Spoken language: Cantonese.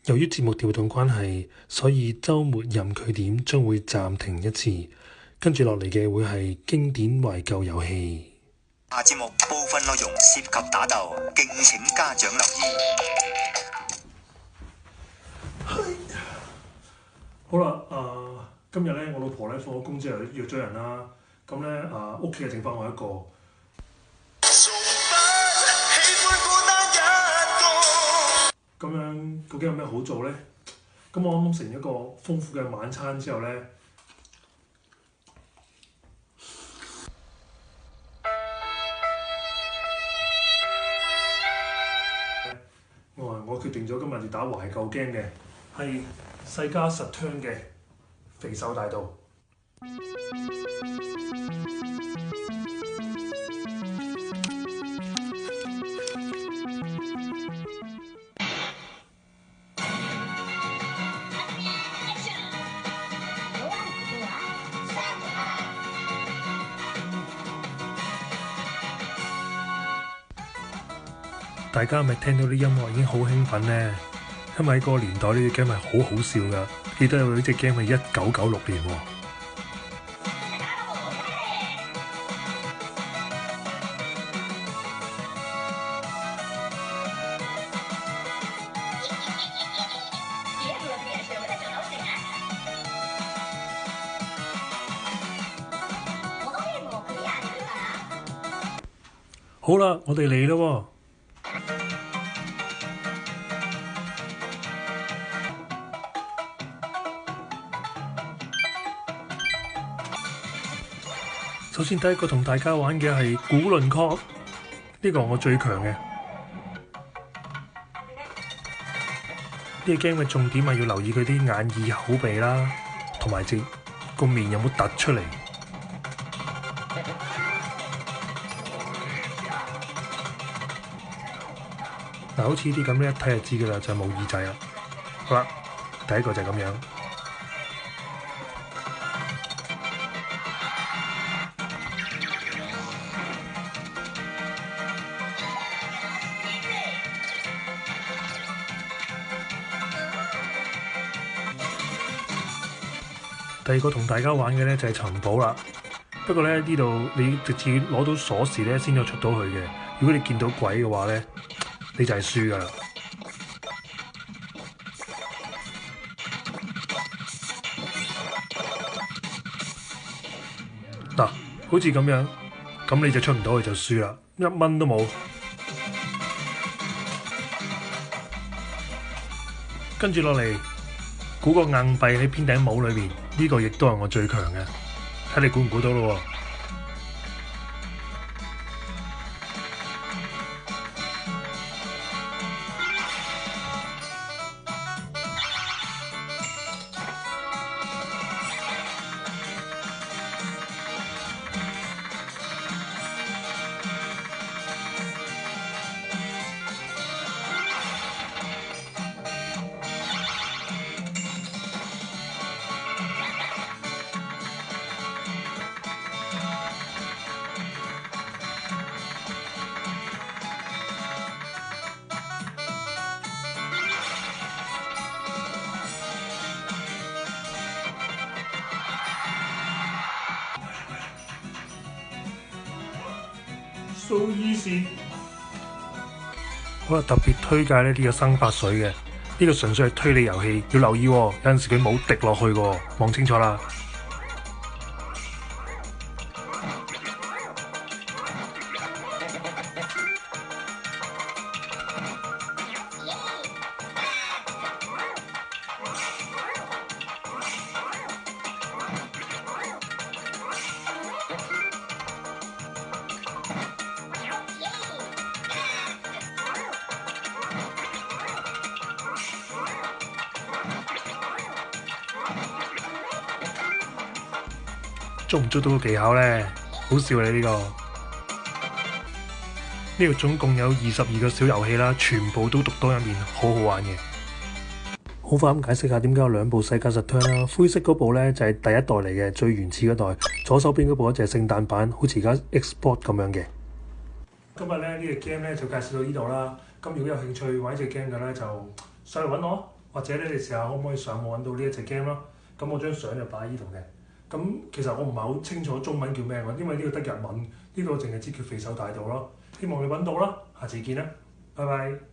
由於節目調動關係，所以週末任佢點將會暫停一次。跟住落嚟嘅會係經典懷舊遊戲。下節目部分內容涉及打鬥，敬請家長留意。好啦，今日咧我老婆咧放咗工之後約咗人啦，咁咧屋企就剩翻我一個。咁樣究竟有咩好做咧？咁我啱啱食完一個豐富嘅晚餐之後咧，我決定咗今日要打懷舊 game 嘅，係世嘉 Saturn 嘅肥手大盜。大家係咪聽到啲音樂已經好興奮呢？因為喺嗰個年代呢隻 game 係好好笑㗎。記得有呢隻 game 係1996年喎。好啦，我哋嚟咯喎！首先第一個同大家玩嘅係古輪廓，呢個我最強嘅。呢個 game 嘅重點係要留意佢啲眼耳口鼻啦，同埋隻個面有冇突出嚟。嗱，好似呢啲咁咧，一睇就知㗎啦，就係冇耳仔啦。好啦，第一個就係咁樣。第二個同大家玩嘅咧就係尋寶啦。不過咧呢度你直接攞到鎖匙咧先至出到去嘅。如果你見到鬼嘅話咧，你就係輸㗎啦。嗱，好似咁樣，咁你就出唔到去就輸啦，1蚊都冇。跟住落嚟，估個硬幣喺邊頂帽裏面，呢個亦都係我最強嘅，睇你估唔估到咯喎！So easy。好啦，特別推介呢個生髮水嘅，呢個純粹係推理遊戲，要留意喎，有陣時佢冇滴落去嘅，望清楚啦。捉唔捉到個技巧呢？好笑你呢個！呢個總共有22個小遊戲啦，全部都獨當一面，好好玩嘅。好快咁解釋下點解有兩部世嘉 Saturn 啦。灰色嗰部呢就係第一代嚟嘅，最原始嗰代。左手邊嗰部就係聖誕版，好似而家 Xbox 咁樣嘅。今日呢個 game 呢就介紹到呢度啦。咁如果有興趣玩呢隻 game 嘅呢，就上嚟揾我。或者咧你試下可唔可以上網揾到呢一隻 game 啦。咁我張相就擺喺呢度嘅。咁其實我唔係好清楚中文叫咩喎，因為呢個得日文，呢個淨係知叫肥手大盜咯。希望你揾到啦，下次見啦，拜拜。